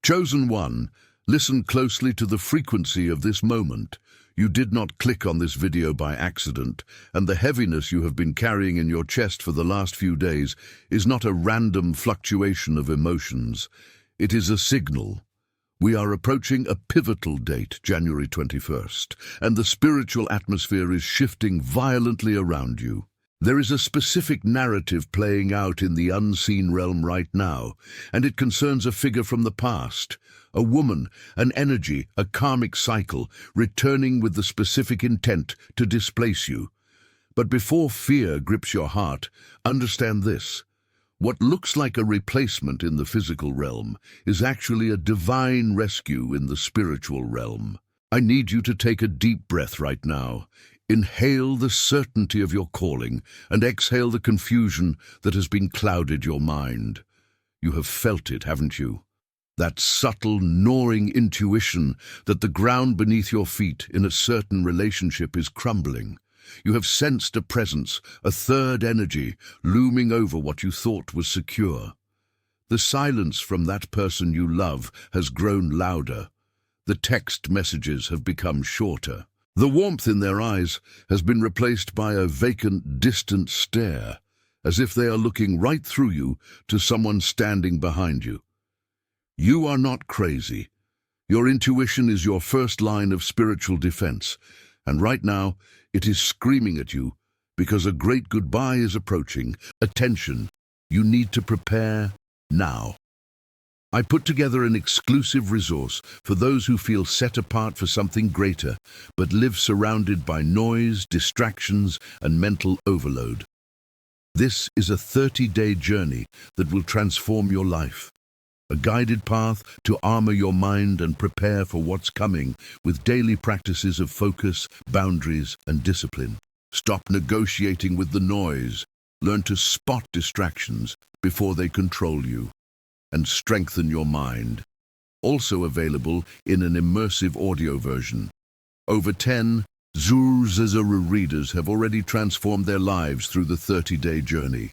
Chosen one, listen closely to the frequency of this moment. You did not click on this video by accident, and the heaviness you have been carrying in your chest for the last few days is not a random fluctuation of emotions. It is a signal. We are approaching a pivotal date, January 21st, and the spiritual atmosphere is shifting violently around you. There is a specific narrative playing out in the unseen realm right now, and it concerns a figure from the past, a woman, an energy, a karmic cycle, returning with the specific intent to displace you. But before fear grips your heart, understand this. What looks like a replacement in the physical realm is actually a divine rescue in the spiritual realm. I need you to take a deep breath right now. Inhale the certainty of your calling and exhale the confusion that has been clouded your mind. You have felt it, haven't you? That subtle, gnawing intuition that the ground beneath your feet in a certain relationship is crumbling. You have sensed a presence, a third energy, looming over what you thought was secure. The silence from that person you love has grown louder. The text messages have become shorter. The warmth in their eyes has been replaced by a vacant, distant stare, as if they are looking right through you to someone standing behind you. You are not crazy. Your intuition is your first line of spiritual defense, and right now it is screaming at you because a great goodbye is approaching. Attention, you need to prepare now. I put together an exclusive resource for those who feel set apart for something greater, but live surrounded by noise, distractions, and mental overload. This is a 30-day journey that will transform your life. A guided path to armor your mind and prepare for what's coming with daily practices of focus, boundaries, and discipline. Stop negotiating with the noise. Learn to spot distractions before they control you. And strengthen your mind. Also available in an immersive audio version. Over 10 Zuru readers have already transformed their lives through the 30-day journey.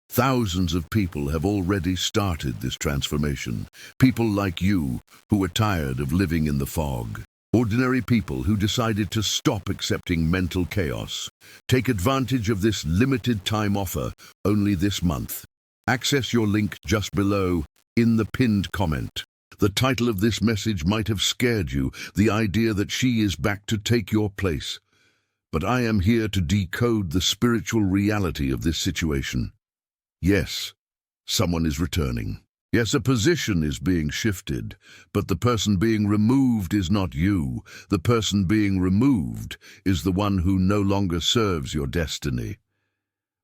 Thousands of people have already started this transformation. People like you who are tired of living in the fog. Ordinary people who decided to stop accepting mental chaos. Take advantage of this limited time offer only this month. Access your link just below in the pinned comment. The title of this message might have scared you, the idea that she is back to take your place. But I am here to decode the spiritual reality of this situation. Yes, someone is returning. Yes, a position is being shifted, but the person being removed is not you. The person being removed is the one who no longer serves your destiny.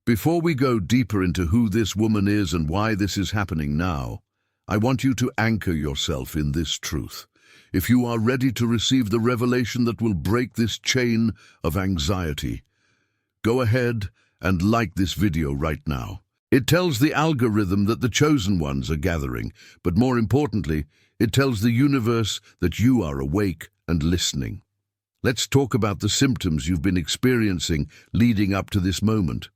Before we go deeper into who this woman is and why this is happening now, I want you to anchor yourself in this truth. If you are ready to receive the revelation that will break this chain of anxiety, go ahead and like this video right now. It tells the algorithm that the chosen ones are gathering, but more importantly, it tells the universe that you are awake and listening. Let's talk about the symptoms you've been experiencing leading up to this moment.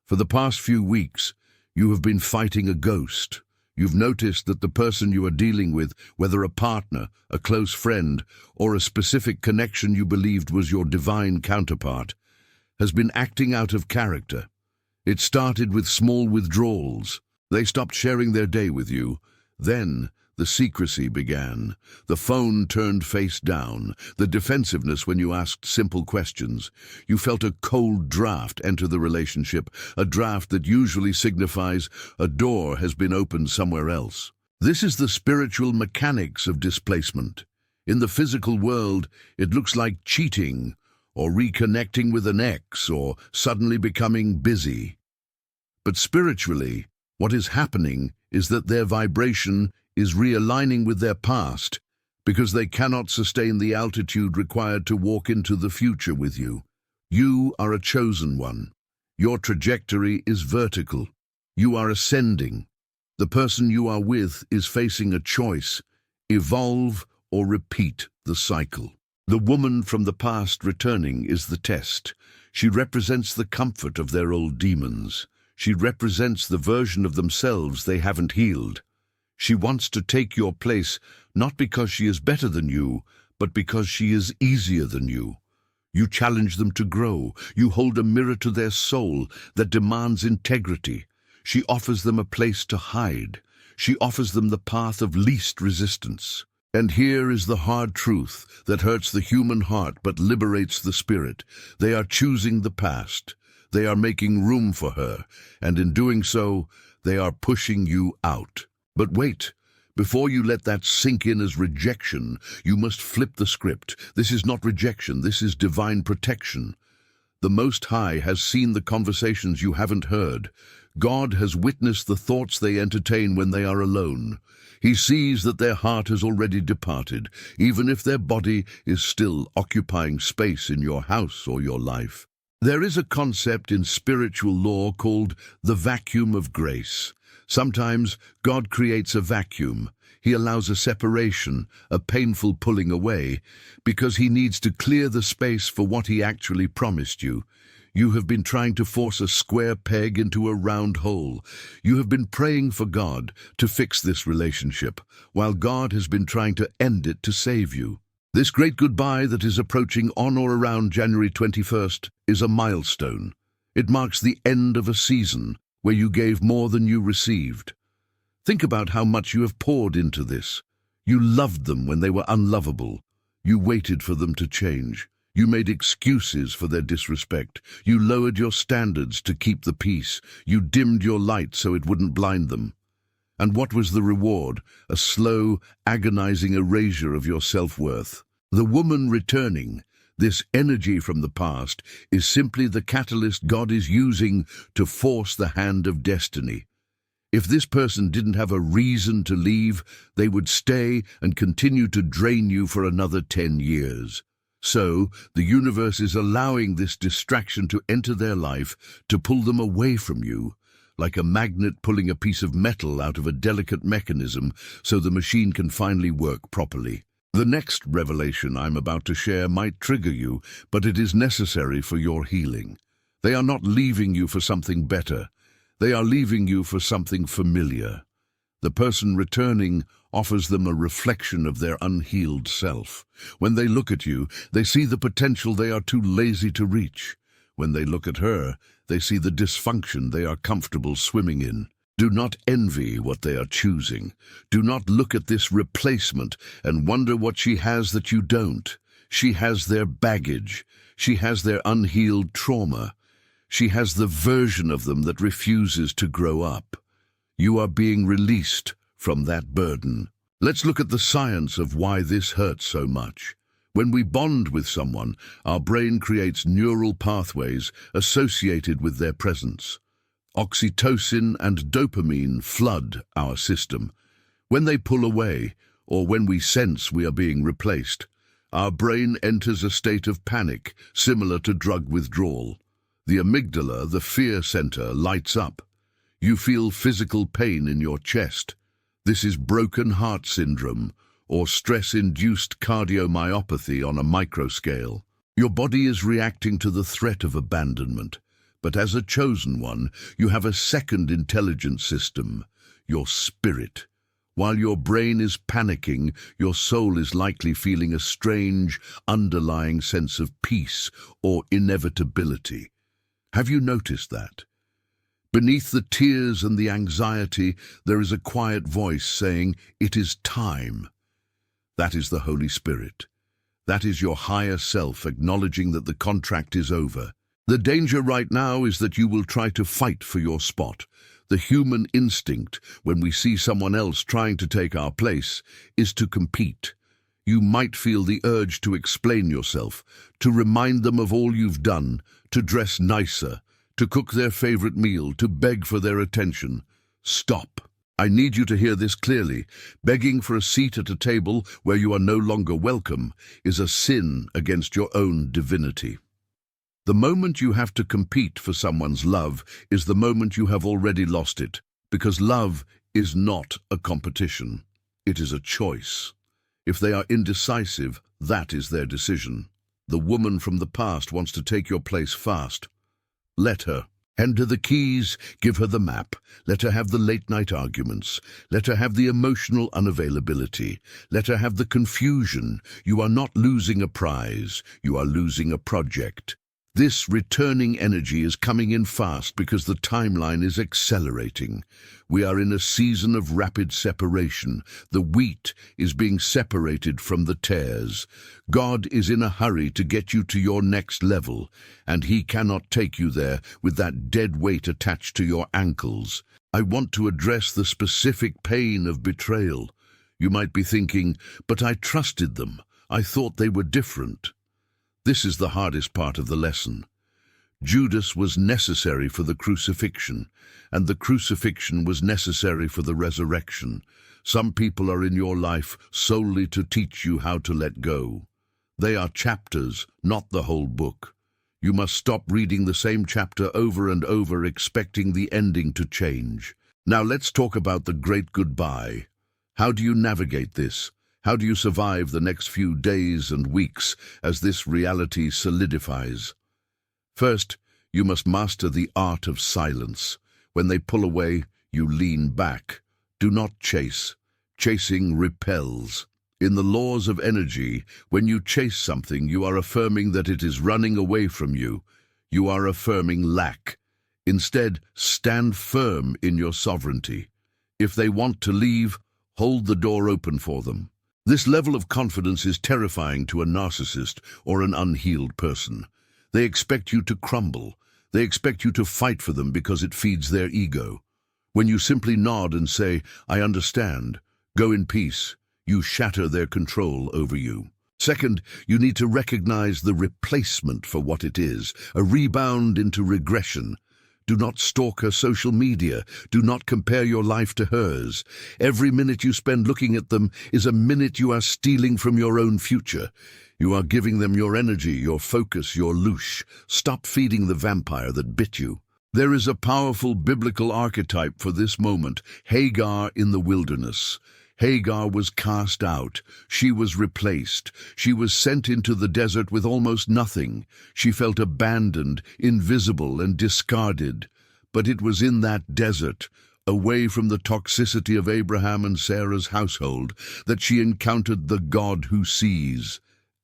For the past few weeks, you have been fighting a ghost. You've noticed that the person you are dealing with, whether a partner, a close friend, or a specific connection you believed was your divine counterpart, has been acting out of character. It started with small withdrawals. They stopped sharing their day with you. Then the secrecy began. The phone turned face down. The defensiveness when you asked simple questions. You felt a cold draft enter the relationship, a draft that usually signifies a door has been opened somewhere else. This is the spiritual mechanics of displacement. In the physical world, it looks like cheating, or reconnecting with an ex, or suddenly becoming busy. But spiritually, what is happening is that their vibration is realigning with their past because they cannot sustain the altitude required to walk into the future with you. You are a chosen one. Your trajectory is vertical. You are ascending. The person you are with is facing a choice: evolve or repeat the cycle. The woman from the past returning is the test. She represents the comfort of their old demons. She represents the version of themselves they haven't healed. She wants to take your place, not because she is better than you, but because she is easier than you. You challenge them to grow. You hold a mirror to their soul that demands integrity. She offers them a place to hide. She offers them the path of least resistance. And here is the hard truth that hurts the human heart but liberates the spirit. They are choosing the past. They are making room for her, and in doing so, they are pushing you out. But wait, before you let that sink in as rejection, you must flip the script. This is not rejection, this is divine protection. The Most High has seen the conversations you haven't heard. God has witnessed the thoughts they entertain when they are alone. He sees that their heart has already departed, even if their body is still occupying space in your house or your life. There is a concept in spiritual law called the vacuum of grace. Sometimes God creates a vacuum. He allows a separation, a painful pulling away, because he needs to clear the space for what he actually promised you. You have been trying to force a square peg into a round hole. You have been praying for God to fix this relationship, while God has been trying to end it to save you. This great goodbye that is approaching on or around January 21st is a milestone. It marks the end of a season where you gave more than you received. Think about how much you have poured into this. You loved them when they were unlovable. You waited for them to change. You made excuses for their disrespect. You lowered your standards to keep the peace. You dimmed your light so it wouldn't blind them. And what was the reward? A slow, agonizing erasure of your self-worth. The woman returning, this energy from the past, is simply the catalyst God is using to force the hand of destiny. If this person didn't have a reason to leave, they would stay and continue to drain you for another 10 years. So, the universe is allowing this distraction to enter their life, to pull them away from you, like a magnet pulling a piece of metal out of a delicate mechanism so the machine can finally work properly. The next revelation I'm about to share might trigger you, but it is necessary for your healing. They are not leaving you for something better. They are leaving you for something familiar. The person returning offers them a reflection of their unhealed self. When they look at you, they see the potential they are too lazy to reach. When they look at her, they see the dysfunction they are comfortable swimming in. Do not envy what they are choosing. Do not look at this replacement and wonder what she has that you don't. She has their baggage. She has their unhealed trauma. She has the version of them that refuses to grow up. You are being released from that burden. Let's look at the science of why this hurts so much. When we bond with someone, our brain creates neural pathways associated with their presence. Oxytocin and dopamine flood our system. When they pull away, or when we sense we are being replaced, our brain enters a state of panic, similar to drug withdrawal. The amygdala, the fear center, lights up. You feel physical pain in your chest. This is broken heart syndrome, or stress-induced cardiomyopathy on a microscale. Your body is reacting to the threat of abandonment. But as a chosen one, you have a second intelligence system, your spirit. While your brain is panicking, your soul is likely feeling a strange, underlying sense of peace or inevitability. Have you noticed that? Beneath the tears and the anxiety, there is a quiet voice saying, "It is time." That is the Holy Spirit. That is your higher self acknowledging that the contract is over. The danger right now is that you will try to fight for your spot. The human instinct, when we see someone else trying to take our place, is to compete. You might feel the urge to explain yourself, to remind them of all you've done, to dress nicer, to cook their favorite meal, to beg for their attention. Stop. I need you to hear this clearly. Begging for a seat at a table where you are no longer welcome is a sin against your own divinity. The moment you have to compete for someone's love is the moment you have already lost it, because love is not a competition. It is a choice. If they are indecisive, that is their decision. The woman from the past wants to take your place fast. Let her. Hand her the keys, give her the map. Let her have the late-night arguments. Let her have the emotional unavailability. Let her have the confusion. You are not losing a prize. You are losing a project. This returning energy is coming in fast because the timeline is accelerating. We are in a season of rapid separation. The wheat is being separated from the tares. God is in a hurry to get you to your next level, and He cannot take you there with that dead weight attached to your ankles. I want to address the specific pain of betrayal. You might be thinking, but I trusted them. I thought they were different. This is the hardest part of the lesson. Judas was necessary for the crucifixion, and the crucifixion was necessary for the resurrection. Some people are in your life solely to teach you how to let go. They are chapters, not the whole book. You must stop reading the same chapter over and over, expecting the ending to change. Now let's talk about the great goodbye. How do you navigate this? How do you survive the next few days and weeks as this reality solidifies? First, you must master the art of silence. When they pull away, you lean back. Do not chase. Chasing repels. In the laws of energy, when you chase something, you are affirming that it is running away from you. You are affirming lack. Instead, stand firm in your sovereignty. If they want to leave, hold the door open for them. This level of confidence is terrifying to a narcissist or an unhealed person. They expect you to crumble. They expect you to fight for them because it feeds their ego. When you simply nod and say, "I understand, go in peace," you shatter their control over you. Second, you need to recognize the replacement for what it is, a rebound into regression. Do not stalk her social media. Do not compare your life to hers. Every minute you spend looking at them is a minute you are stealing from your own future. You are giving them your energy, your focus, your louche. Stop feeding the vampire that bit you. There is a powerful biblical archetype for this moment, Hagar in the wilderness. Hagar was cast out. She was replaced. She was sent into the desert with almost nothing. She felt abandoned, invisible, and discarded. But it was in that desert, away from the toxicity of Abraham and Sarah's household, that she encountered the God who sees.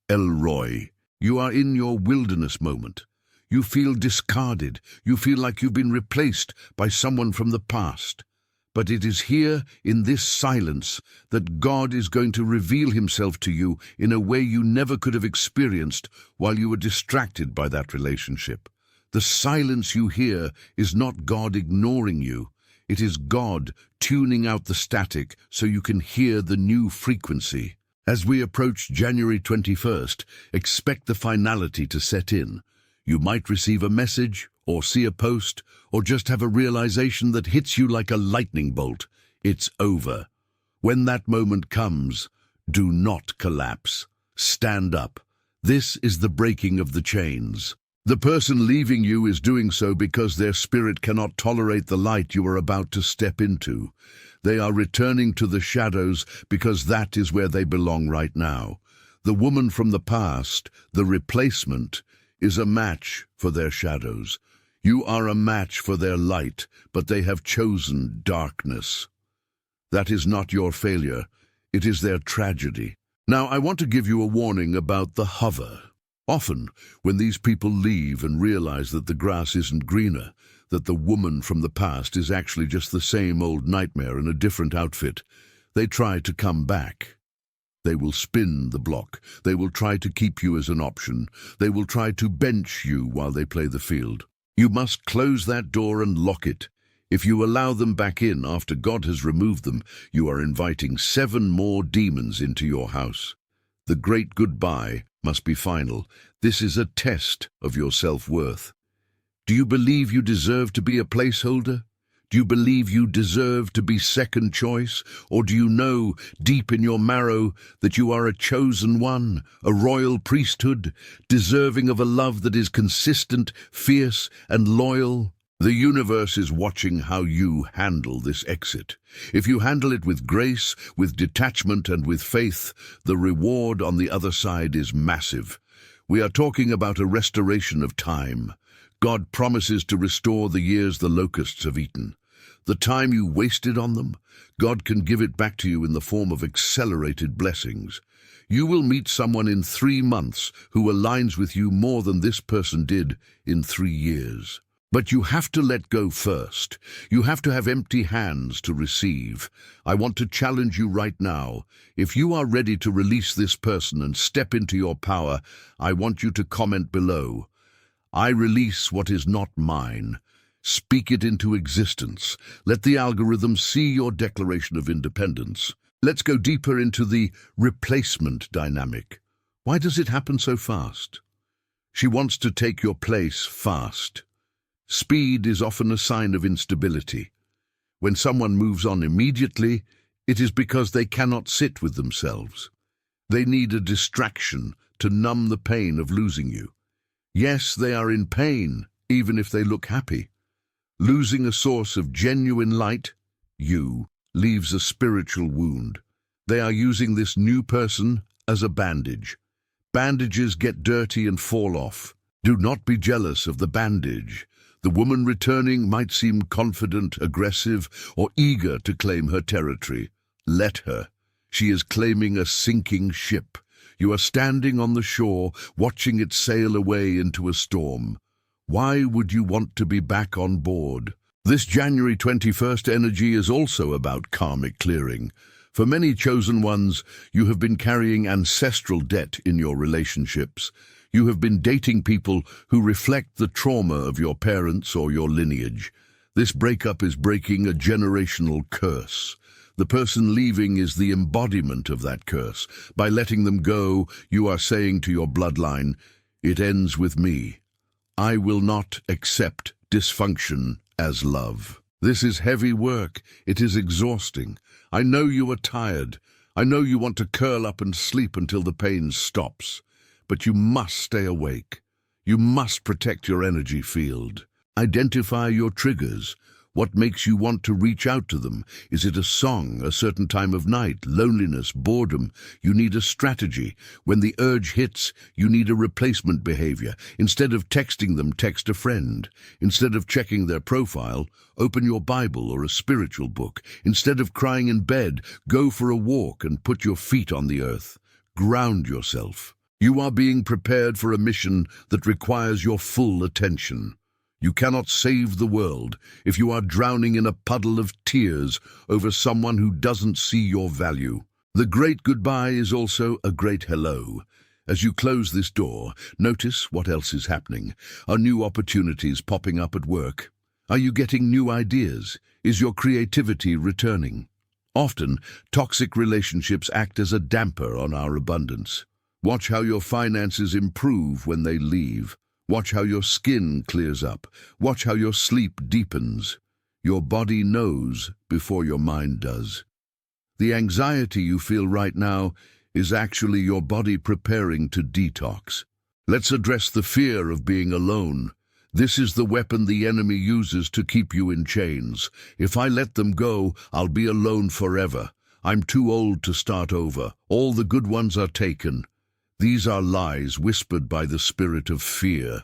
El Roi. You are in your wilderness moment. You feel discarded. You feel like you've been replaced by someone from the past. But it is here, in this silence, that God is going to reveal Himself to you in a way you never could have experienced while you were distracted by that relationship. The silence you hear is not God ignoring you. It is God tuning out the static so you can hear the new frequency. As we approach January 21st, expect the finality to set in. You might receive a message, or see a post, or just have a realization that hits you like a lightning bolt. It's over. When that moment comes, do not collapse. Stand up. This is the breaking of the chains. The person leaving you is doing so because their spirit cannot tolerate the light you are about to step into. They are returning to the shadows because that is where they belong right now. The woman from the past, the replacement, is a match for their shadows. You are a match for their light, but they have chosen darkness. That is not your failure. It is their tragedy. Now, I want to give you a warning about the hover. Often, when these people leave and realize that the grass isn't greener, that the woman from the past is actually just the same old nightmare in a different outfit, they try to come back. They will spin the block. They will try to keep you as an option. They will try to bench you while they play the field. You must close that door and lock it. If you allow them back in after God has removed them, you are inviting 7 more demons into your house. The great goodbye must be final. This is a test of your self-worth. Do you believe you deserve to be a placeholder? Do you believe you deserve to be second choice? Or do you know, deep in your marrow, that you are a chosen one, a royal priesthood, deserving of a love that is consistent, fierce, and loyal? The universe is watching how you handle this exit. If you handle it with grace, with detachment, and with faith, the reward on the other side is massive. We are talking about a restoration of time, God promises to restore the years the locusts have eaten. The time you wasted on them, God can give it back to you in the form of accelerated blessings. You will meet someone in 3 months who aligns with you more than this person did in 3 years. But you have to let go first. You have to have empty hands to receive. I want to challenge you right now. If you are ready to release this person and step into your power, I want you to comment below. I release what is not mine. Speak it into existence. Let the algorithm see your declaration of independence. Let's go deeper into the replacement dynamic. Why does it happen so fast? She wants to take your place fast. Speed is often a sign of instability. When someone moves on immediately, it is because they cannot sit with themselves. They need a distraction to numb the pain of losing you. Yes, they are in pain, even if they look happy. Losing a source of genuine light, you, leaves a spiritual wound. They are using this new person as a bandage. Bandages get dirty and fall off. Do not be jealous of the bandage. The woman returning might seem confident, aggressive, or eager to claim her territory. Let her. She is claiming a sinking ship. You are standing on the shore, watching it sail away into a storm. Why would you want to be back on board? This January 21st energy is also about karmic clearing. For many chosen ones, you have been carrying ancestral debt in your relationships. You have been dating people who reflect the trauma of your parents or your lineage. This breakup is breaking a generational curse. The person leaving is the embodiment of that curse. By letting them go, you are saying to your bloodline, "It ends with me. I will not accept dysfunction as love." This is heavy work. It is exhausting. I know you are tired. I know you want to curl up and sleep until the pain stops. But you must stay awake. You must protect your energy field. Identify your triggers. What makes you want to reach out to them? Is it a song, a certain time of night, loneliness, boredom? You need a strategy. When the urge hits, you need a replacement behavior. Instead of texting them, text a friend. Instead of checking their profile, open your Bible or a spiritual book. Instead of crying in bed, go for a walk and put your feet on the earth. Ground yourself. You are being prepared for a mission that requires your full attention. You cannot save the world if you are drowning in a puddle of tears over someone who doesn't see your value. The great goodbye is also a great hello. As you close this door, notice what else is happening. Are new opportunities popping up at work? Are you getting new ideas? Is your creativity returning? Often, toxic relationships act as a damper on our abundance. Watch how your finances improve when they leave. Watch how your skin clears up. Watch how your sleep deepens. Your body knows before your mind does. The anxiety you feel right now is actually your body preparing to detox. Let's address the fear of being alone. This is the weapon the enemy uses to keep you in chains. If I let them go, I'll be alone forever. I'm too old to start over. All the good ones are taken. These are lies whispered by the spirit of fear.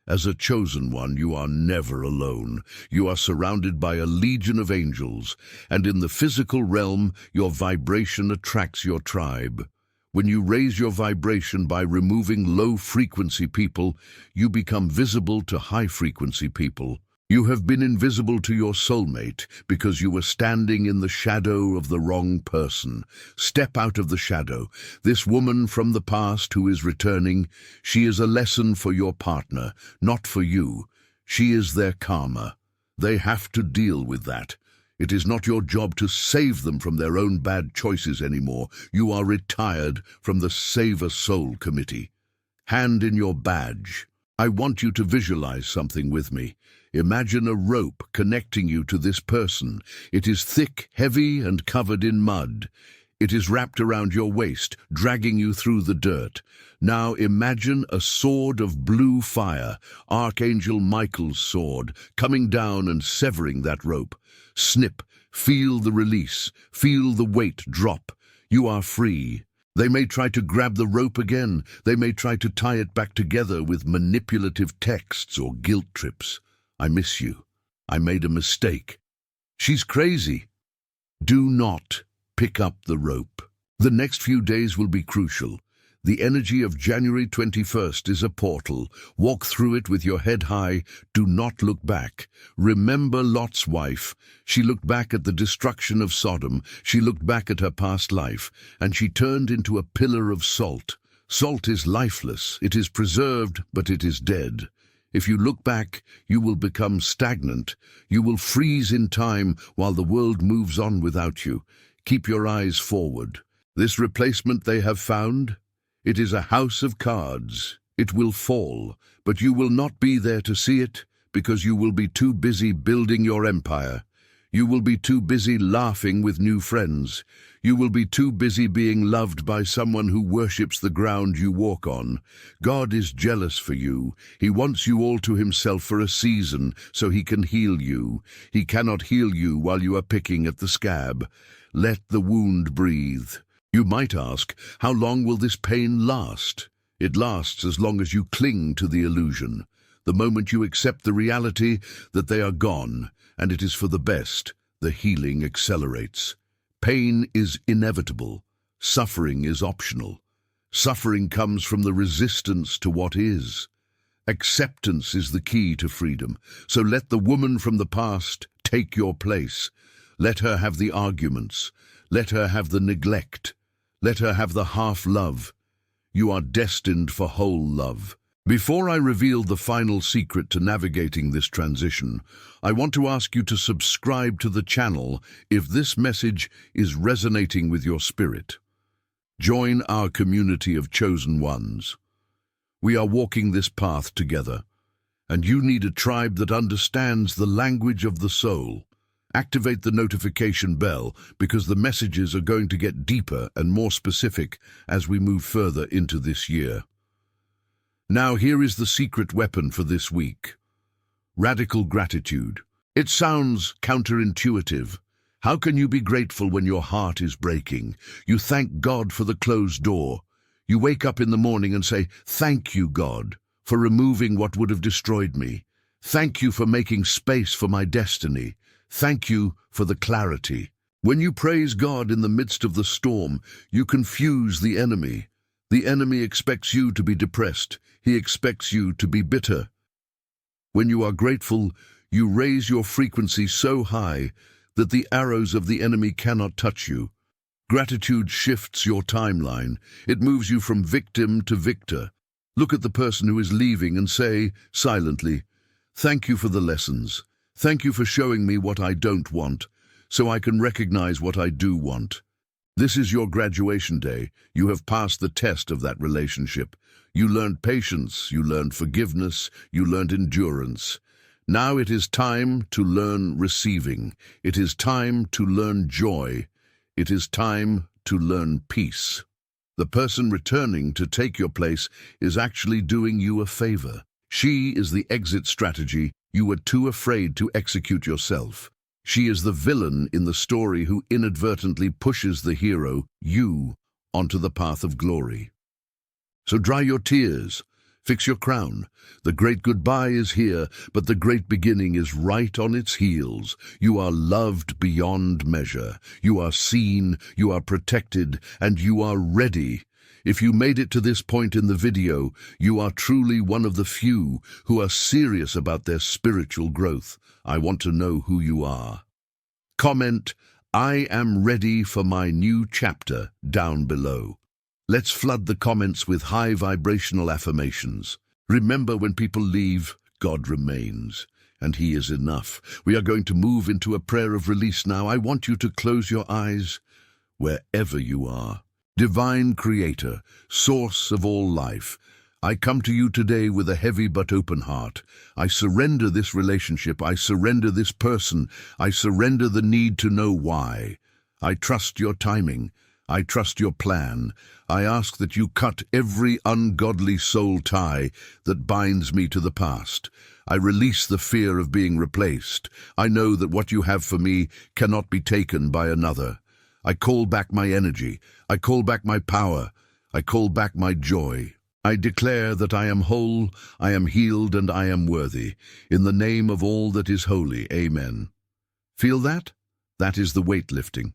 As a chosen one, you are never alone. You are surrounded by a legion of angels, and in the physical realm, your vibration attracts your tribe. When you raise your vibration by removing low-frequency people, you become visible to high-frequency people. You have been invisible to your soulmate because you were standing in the shadow of the wrong person. Step out of the shadow. This woman from the past who is returning, she is a lesson for your partner, not for you. She is their karma. They have to deal with that. It is not your job to save them from their own bad choices anymore. You are retired from the Save a Soul Committee. Hand in your badge. I want you to visualize something with me. Imagine a rope connecting you to this person. It is thick, heavy, and covered in mud. It is wrapped around your waist, dragging you through the dirt. Now imagine a sword of blue fire, Archangel Michael's sword, coming down and severing that rope. Snip, feel the release, feel the weight drop. You are free. They may try to grab the rope again. They may try to tie it back together with manipulative texts or guilt trips. I miss you. I made a mistake. She's crazy. Do not pick up the rope. The next few days will be crucial. The energy of January 21st is a portal. Walk through it with your head high. Do not look back. Remember Lot's wife. She looked back at the destruction of Sodom. She looked back at her past life, and she turned into a pillar of salt. Salt is lifeless. It is preserved, but it is dead. If you look back, you will become stagnant. You will freeze in time while the world moves on without you. Keep your eyes forward. This replacement they have found, it is a house of cards. It will fall, but you will not be there to see it because you will be too busy building your empire. You will be too busy laughing with new friends. You will be too busy being loved by someone who worships the ground you walk on. God is jealous for you. He wants you all to himself for a season so he can heal you. He cannot heal you while you are picking at the scab. Let the wound breathe. You might ask, how long will this pain last? It lasts as long as you cling to the illusion. The moment you accept the reality that they are gone, and it is for the best, the healing accelerates. Pain is inevitable. Suffering is optional. Suffering comes from the resistance to what is. Acceptance is the key to freedom. So let the woman from the past take your place. Let her have the arguments. Let her have the neglect. Let her have the half-love. You are destined for whole love. Before I reveal the final secret to navigating this transition, I want to ask you to subscribe to the channel if this message is resonating with your spirit. Join our community of chosen ones. We are walking this path together, and you need a tribe that understands the language of the soul. Activate the notification bell because the messages are going to get deeper and more specific as we move further into this year. Now here is the secret weapon for this week. Radical gratitude. It sounds counterintuitive. How can you be grateful when your heart is breaking? You thank God for the closed door. You wake up in the morning and say, "Thank you, God, for removing what would have destroyed me. Thank you for making space for my destiny. Thank you for the clarity." When you praise God in the midst of the storm, you confuse the enemy. The enemy expects you to be depressed. He expects you to be bitter. When you are grateful, you raise your frequency so high that the arrows of the enemy cannot touch you. Gratitude shifts your timeline. It moves you from victim to victor. Look at the person who is leaving and say, silently, "Thank you for the lessons. Thank you for showing me what I don't want, so I can recognize what I do want." This is your graduation day. You have passed the test of that relationship. You learned patience, you learned forgiveness, you learned endurance. Now it is time to learn receiving. It is time to learn joy. It is time to learn peace. The person returning to take your place is actually doing you a favor. She is the exit strategy you were too afraid to execute yourself. She is the villain in the story who inadvertently pushes the hero, you, onto the path of glory. So dry your tears, fix your crown. The great goodbye is here, but the great beginning is right on its heels. You are loved beyond measure. You are seen, you are protected, and you are ready. If you made it to this point in the video, you are truly one of the few who are serious about their spiritual growth. I want to know who you are. Comment, "I am ready for my new chapter," down below. Let's flood the comments with high vibrational affirmations. Remember, when people leave, God remains, and He is enough. We are going to move into a prayer of release now. I want you to close your eyes wherever you are. Divine Creator, Source of all life, I come to you today with a heavy but open heart. I surrender this relationship. I surrender this person. I surrender the need to know why. I trust your timing. I trust your plan. I ask that you cut every ungodly soul tie that binds me to the past. I release the fear of being replaced. I know that what you have for me cannot be taken by another. I call back my energy. I call back my power. I call back my joy. I declare that I am whole, I am healed, and I am worthy. In the name of all that is holy, amen. Feel that? That is the weight lifting.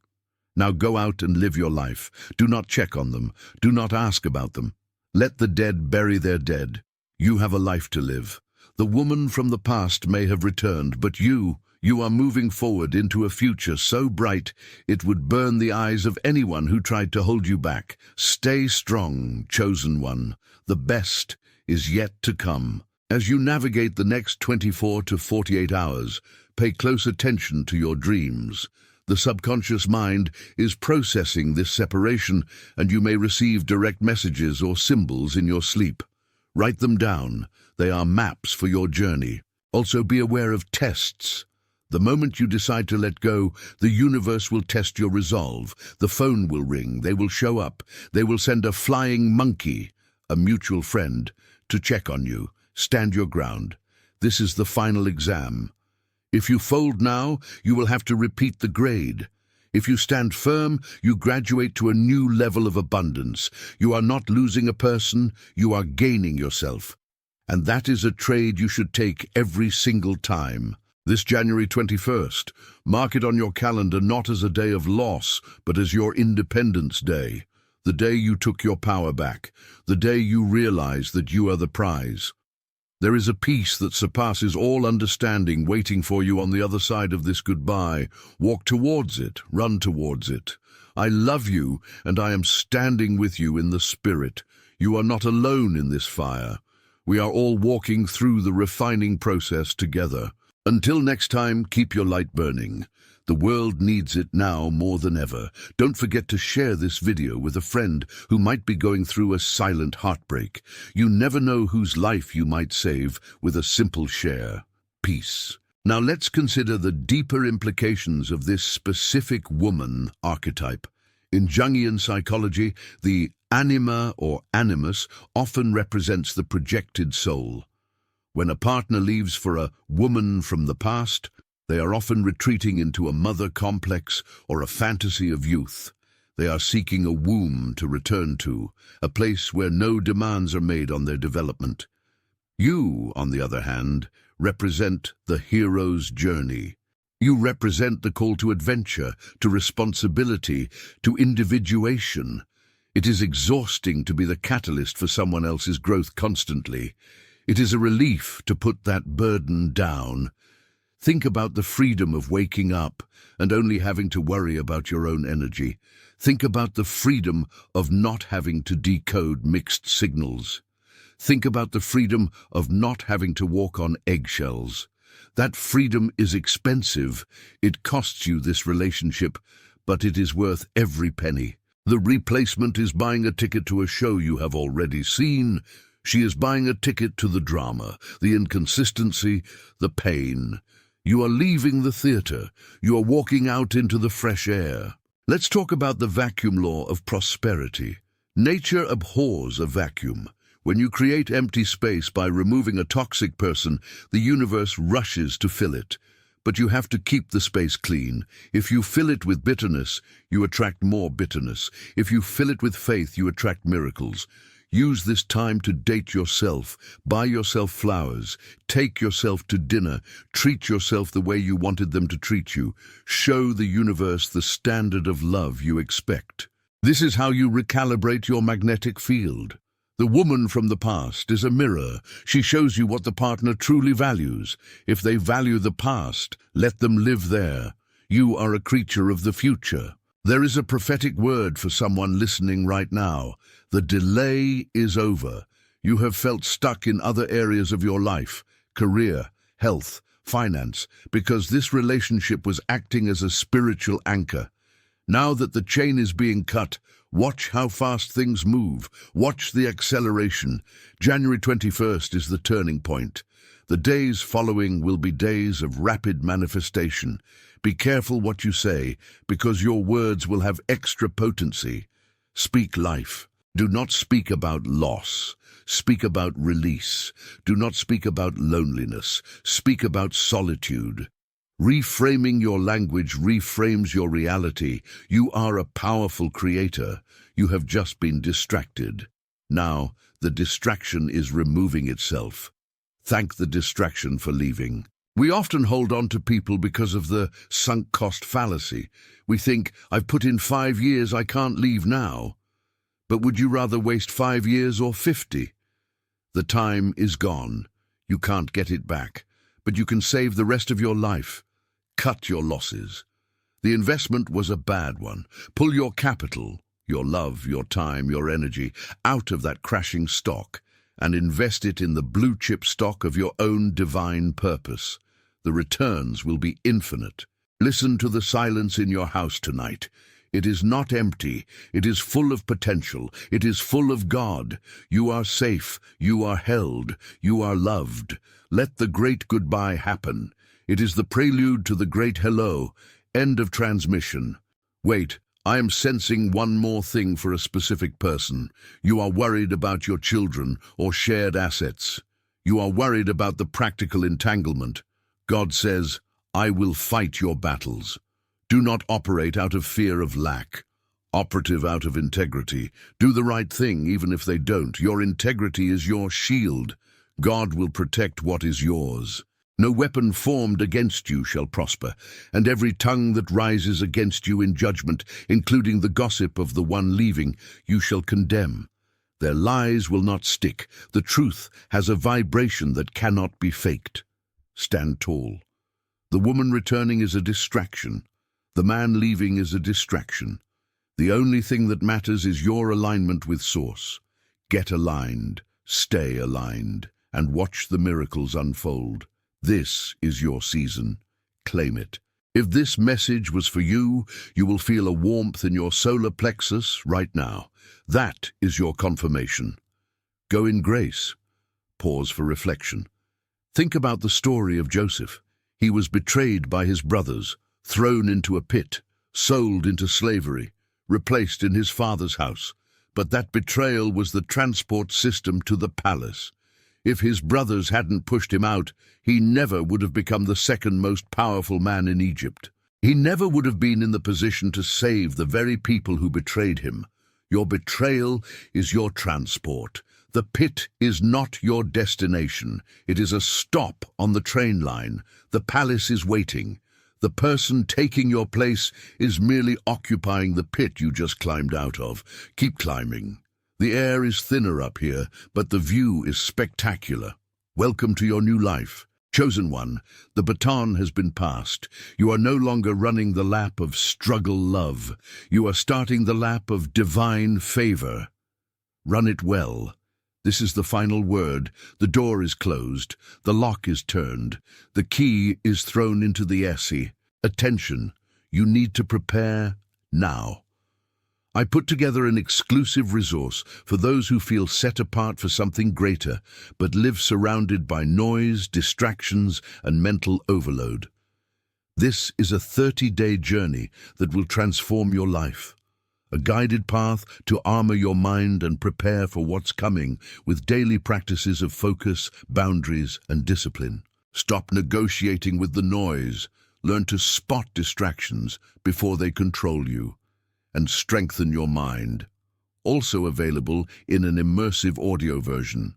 Now go out and live your life. Do not check on them. Do not ask about them. Let the dead bury their dead. You have a life to live. The woman from the past may have returned, but you are moving forward into a future so bright it would burn the eyes of anyone who tried to hold you back. Stay strong, chosen one. The best is yet to come. As you navigate the next 24 to 48 hours, pay close attention to your dreams. The subconscious mind is processing this separation, and you may receive direct messages or symbols in your sleep. Write them down. They are maps for your journey. Also be aware of tests. The moment you decide to let go, the universe will test your resolve. The phone will ring. They will show up. They will send a flying monkey, a mutual friend, to check on you. Stand your ground. This is the final exam. If you fold now, you will have to repeat the grade. If you stand firm, you graduate to a new level of abundance. You are not losing a person, you are gaining yourself. And that is a trade you should take every single time. This January 21st, mark it on your calendar not as a day of loss, but as your Independence Day. The day you took your power back. The day you realize that you are the prize. There is a peace that surpasses all understanding waiting for you on the other side of this goodbye. Walk towards it, run towards it. I love you, and I am standing with you in the spirit. You are not alone in this fire. We are all walking through the refining process together. Until next time, keep your light burning. The world needs it now more than ever. Don't forget to share this video with a friend who might be going through a silent heartbreak. You never know whose life you might save with a simple share. Peace. Now let's consider the deeper implications of this specific woman archetype. In Jungian psychology, the anima or animus often represents the projected soul. When a partner leaves for a woman from the past, they are often retreating into a mother complex or a fantasy of youth. They are seeking a womb to return to, a place where no demands are made on their development. You, on the other hand, represent the hero's journey. You represent the call to adventure, to responsibility, to individuation. It is exhausting to be the catalyst for someone else's growth constantly. It is a relief to put that burden down. Think about the freedom of waking up and only having to worry about your own energy. Think about the freedom of not having to decode mixed signals. Think about the freedom of not having to walk on eggshells. That freedom is expensive. It costs you this relationship, but it is worth every penny. The replacement is buying a ticket to a show you have already seen. She is buying a ticket to the drama, the inconsistency, the pain. You are leaving the theater. You are walking out into the fresh air. Let's talk about the vacuum law of prosperity. Nature abhors a vacuum. When you create empty space by removing a toxic person, the universe rushes to fill it. But you have to keep the space clean. If you fill it with bitterness, you attract more bitterness. If you fill it with faith, you attract miracles. Use this time to date yourself, buy yourself flowers, take yourself to dinner, treat yourself the way you wanted them to treat you. Show the universe the standard of love you expect. This is how you recalibrate your magnetic field. The woman from the past is a mirror. She shows you what the partner truly values. If they value the past, let them live there. You are a creature of the future. There is a prophetic word for someone listening right now. The delay is over. You have felt stuck in other areas of your life, career, health, finance, because this relationship was acting as a spiritual anchor. Now that the chain is being cut, watch how fast things move. Watch the acceleration. January 21st is the turning point. The days following will be days of rapid manifestation. Be careful what you say, because your words will have extra potency. Speak life. Do not speak about loss. Speak about release. Do not speak about loneliness. Speak about solitude. Reframing your language reframes your reality. You are a powerful creator. You have just been distracted. Now, the distraction is removing itself. Thank the distraction for leaving. We often hold on to people because of the sunk cost fallacy. We think, I've put in 5 years, I can't leave now. But would you rather waste 5 years or 50? The time is gone. You can't get it back, but you can save the rest of your life. Cut your losses. The investment was a bad one. Pull your capital, your love, your time, your energy, out of that crashing stock and invest it in the blue-chip stock of your own divine purpose. The returns will be infinite. Listen to the silence in your house tonight. It is not empty. It is full of potential. It is full of God. You are safe. You are held. You are loved. Let the great goodbye happen. It is the prelude to the great hello. End of transmission. Wait, I am sensing one more thing for a specific person. You are worried about your children or shared assets. You are worried about the practical entanglement. God says, I will fight your battles. Do not operate out of fear of lack. Operative out of integrity. Do the right thing even if they don't. Your integrity is your shield. God will protect what is yours. No weapon formed against you shall prosper, and every tongue that rises against you in judgment, including the gossip of the one leaving, you shall condemn. Their lies will not stick. The truth has a vibration that cannot be faked. Stand tall. The woman returning is a distraction. The man leaving is a distraction. The only thing that matters is your alignment with Source. Get aligned, stay aligned, and watch the miracles unfold. This is your season. Claim it. If this message was for you, you will feel a warmth in your solar plexus right now. That is your confirmation. Go in grace. Pause for reflection. Think about the story of Joseph. He was betrayed by his brothers, thrown into a pit, sold into slavery, replaced in his father's house. But that betrayal was the transport system to the palace. If his brothers hadn't pushed him out, he never would have become the second most powerful man in Egypt. He never would have been in the position to save the very people who betrayed him. Your betrayal is your transport. The pit is not your destination. It is a stop on the train line. The palace is waiting. The person taking your place is merely occupying the pit you just climbed out of. Keep climbing. The air is thinner up here, but the view is spectacular. Welcome to your new life. Chosen one, the baton has been passed. You are no longer running the lap of struggle love. You are starting the lap of divine favor. Run it well. This is the final word. The door is closed. The lock is turned. The key is thrown into the essay. Attention, you need to prepare now. I put together an exclusive resource for those who feel set apart for something greater, but live surrounded by noise, distractions, and mental overload. This is a 30-day journey that will transform your life. A guided path to armor your mind and prepare for what's coming with daily practices of focus, boundaries, and discipline. Stop negotiating with the noise. Learn to spot distractions before they control you. And strengthen your mind. Also available in an immersive audio version.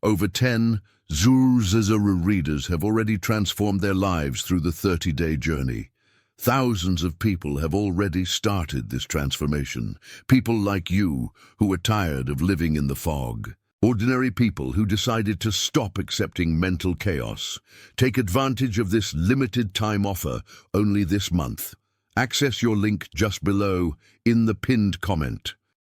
Over 10 Zuru readers have already transformed their lives through the 30-day journey. Thousands of people have already started this transformation. People like you who are tired of living in the fog. Ordinary people who decided to stop accepting mental chaos. Take advantage of this limited time offer only this month. Access your link just below in the pinned comment.